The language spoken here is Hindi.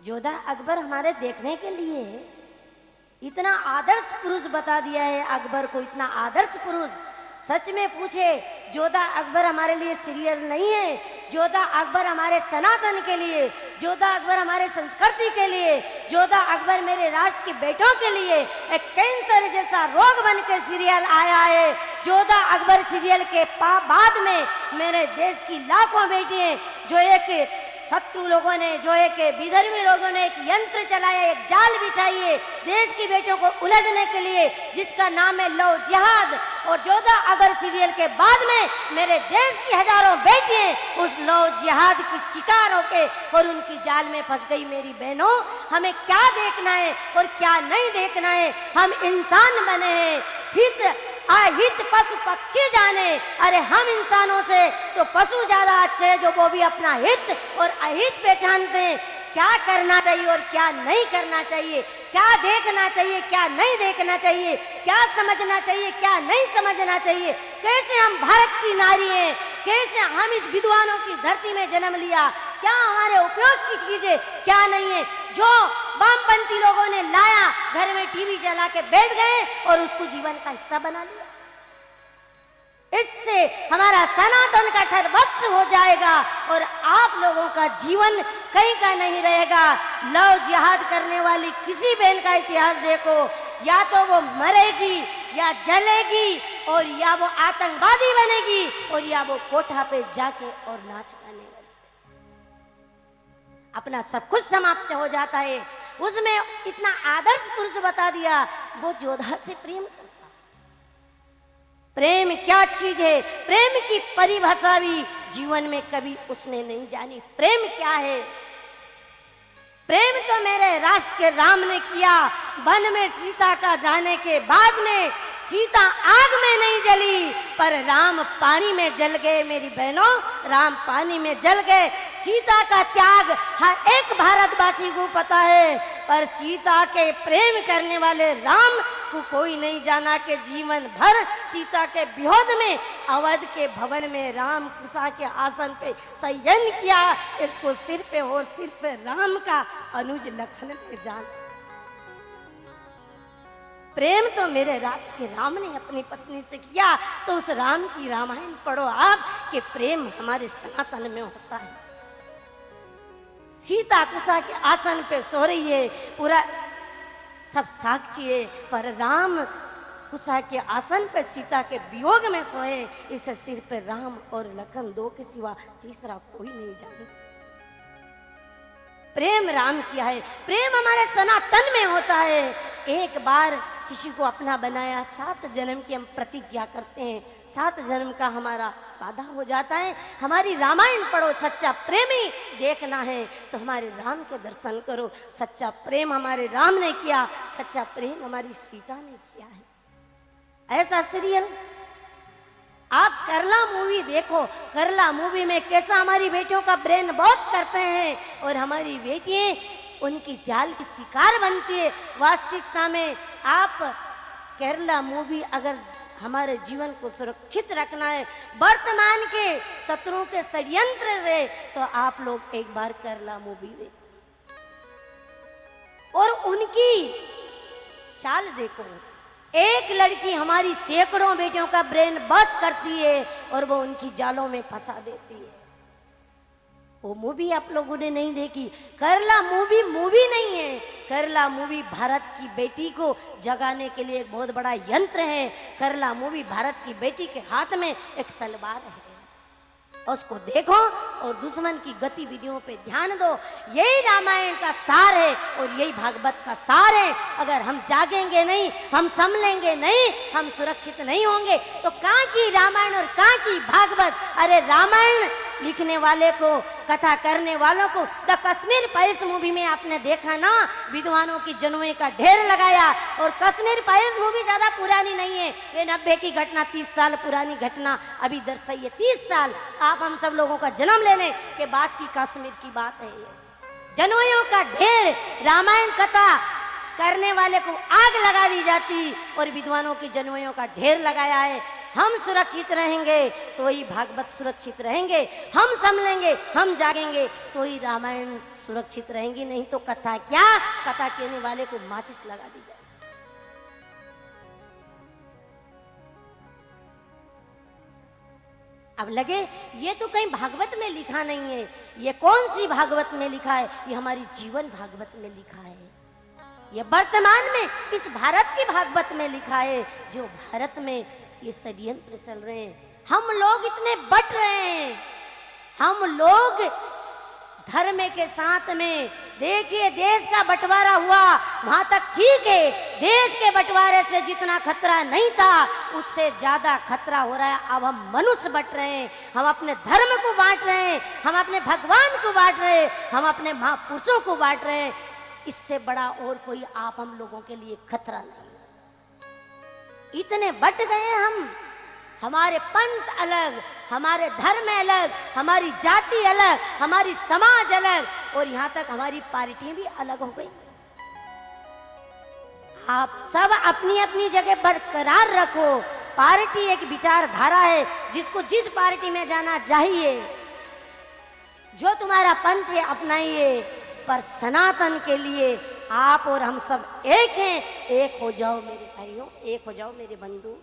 योद्धा अकबर हमारे देखने के लिए इतना आदर्श पुरुष बता दिया है। अकबर को इतना आदर्श पुरुष, सच में पूछे योद्धा अकबर हमारे लिए सीरियल नहीं है। योद्धा अकबर हमारे सनातन के लिए, योद्धा अकबर हमारे संस्कृति के लिए, योद्धा अकबर मेरे राष्ट्र के बेटों के लिए एक कैंसर जैसा रोग बन के सीरियल आया है। योद्धा अकबर सीरियल के बाद में मेरे देश की लाखों बेटियां, जो एक शत्रु लोगों ने, जो एक विधर्मी लोगों ने एक यंत्र चलाया, एक जाल बिछाई है देश की बेटियों को उलझने के लिए, जिसका नाम है लव जिहाद। और योद्धा अकबर सीरियल के बाद में मेरे देश की हजारों बेटियां उस लव जिहाद की शिकार होके और उनकी जाल में फंस गई। मेरी बहनों, हमें क्या देखना है और क्या नहीं देखना है? हम इंसान बने हैं, हित पशु पक्षी जाने। अरे हम इंसानों से तो पशु ज्यादा अच्छे हैं, जो वो भी अपना हित और अहित पहचानते हैं। क्या करना चाहिए और क्या नहीं करना चाहिए, क्या देखना चाहिए, क्या नहीं देखना चाहिए, क्या समझना चाहिए, क्या नहीं समझना चाहिए, कैसे हम भारत की नारी हैं, कैसे हम इस विद्वानों की धरती में जन्म लिया, क्या हमारे उपयोग की चीजें क्या नहीं है। जो वामपंथी लोगों ने लाया, घर में टीवी चला के बैठ गए और उसको जीवन का हिस्सा बना लिया। इससे हमारा सनातन का सर्वस्व हो जाएगा और आप लोगों का जीवन कहीं का नहीं रहेगा। लव जिहाद करने वाली किसी बहन का इतिहास देखो, या तो वो मरेगी या जलेगी और या वो आतंकवादी बनेगी और या वो कोठा पे जाके और नाच गाने वाली, अपना सब कुछ समाप्त हो जाता है। उसमें इतना आदर्श पुरुष बता दिया, वो योद्धा से प्रेम करता। प्रेम क्या चीज है, प्रेम की परिभाषा भी जीवन में कभी उसने नहीं जानी। प्रेम क्या है? प्रेम तो मेरे राष्ट्र के राम ने किया। वन में सीता का जाने के बाद में सीता आग में नहीं जली, पर राम पानी में जल गए। मेरी बहनों, राम पानी में जल गए। सीता का त्याग हर एक भारतवासी को पता है, पर सीता के प्रेम करने वाले राम को कोई नहीं जाना कि जीवन भर सीता के विरोध में अवध के भवन में राम कुशा के आसन पे शयन किया। इसको सिर पे और सिर पे राम का अनुज लखन ने जान। प्रेम तो मेरे राष्ट्र के राम ने अपनी पत्नी से किया, तो उस राम की रामायण पढ़ो आप कि प्रेम हमारे सनातन में होता है। सीता कुशा के आसन पे सो रही है, पूरा सब साक्षी है, पर राम कुशा के आसन पे सीता के वियोग में सोए। इस सिर पे राम और लखन, दो के सिवा तीसरा कोई नहीं जाने। प्रेम राम किया है, प्रेम हमारे सनातन में होता है। एक बार किसी को अपना बनाया, 7 जन्म की हम प्रतिज्ञा करते हैं, 7 जन्म का हमारा वादा हो जाता है। हमारी रामायण पढ़ो, सच्चा प्रेमी देखना है तो हमारे राम के दर्शन करो। सच्चा प्रेम हमारे राम ने किया, सच्चा प्रेम हमारी सीता ने किया है। ऐसा सीरियल आप करला मूवी देखो। करला मूवी में कैसा हमारी बेटियों का ब्रेन वॉश करते हैं और हमारी बेटियां उनकी जाल की शिकार बनती है। वास्तविकता में आप केरला मूवी, अगर हमारे जीवन को सुरक्षित रखना है वर्तमान के शत्रुओं के षड्यंत्र से, तो आप लोग एक बार केरला मूवी देखो और उनकी चाल देखो। एक लड़की हमारी सैकड़ों बेटियों का ब्रेन वॉश करती है और वो उनकी जालों में फंसा देती है। वो मूवी आप लोगों ने नहीं देखी। केरला मूवी मूवी नहीं है, केरला मूवी भारत की बेटी को जगाने के लिए एक बहुत बड़ा यंत्र है। केरला मूवी भारत की बेटी के हाथ में एक तलवार है, उसको देखो और दुश्मन की गतिविधियों पे ध्यान दो। यही रामायण का सार है और यही भागवत का सार है। अगर हम जागेंगे नहीं, हम संभलेंगे नहीं, हम सुरक्षित नहीं होंगे तो कहाँ की रामायण और कहाँ की भागवत। अरे रामायण लिखने वाले को, कथा करने वालों को, द कश्मीर फाइल्स मूवी में आपने देखा ना, विद्वानों की जनुए का ढेर लगाया। और कश्मीर फाइल्स मूवी ज्यादा पुरानी नहीं है, ये 90 की घटना, 30 साल पुरानी घटना अभी दर्शाई है। 30 साल आप हम सब लोगों का जन्म लेने के बाद की कश्मीर की बात है। ये जनुओं का ढेर, रामायण कथा करने वाले को आग लगा दी जाती और विद्वानों की जनुओं का ढेर लगाया है। हम सुरक्षित रहेंगे तो ही भागवत सुरक्षित रहेंगे, हम संभलेंगे, हम जागेंगे तो ही रामायण सुरक्षित रहेंगी, नहीं तो कथा क्या, कथा कहने वाले को माचिस लगा दी जाए। अब लगे ये तो कहीं भागवत में लिखा नहीं है, ये कौन सी भागवत में लिखा है, ये हमारी जीवन भागवत में लिखा है, ये वर्तमान में इस भारत की भागवत में लिखा है, जो भारत में ये षड्यंत्र चल रहे हैं। हम लोग इतने बट रहे हैं, हम लोग धर्म के साथ में, देखिए देश का बंटवारा हुआ वहां तक ठीक है, देश के बंटवारे से जितना खतरा नहीं था उससे ज्यादा खतरा हो रहा है। अब हम मनुष्य बट रहे हैं, हम अपने धर्म को बांट रहे हैं, हम अपने भगवान को बांट रहे हैं, हम अपने महापुरुषों को बांट रहे हैं। इससे बड़ा और कोई आप हम लोगों के लिए खतरा नहीं। इतने बट गए हम, हमारे पंथ अलग, हमारे धर्म अलग, हमारी जाति अलग, हमारी समाज अलग, और यहां तक हमारी पार्टियां भी अलग हो गई। आप सब अपनी अपनी जगह बरकरार रखो। पार्टी एक विचारधारा है, जिसको जिस पार्टी में जाना चाहिए, जो तुम्हारा पंथ है अपनाइए, पर सनातन के लिए आप और हम सब एक हैं। एक हो जाओ मेरे भाइयों, एक हो जाओ मेरे बंधु।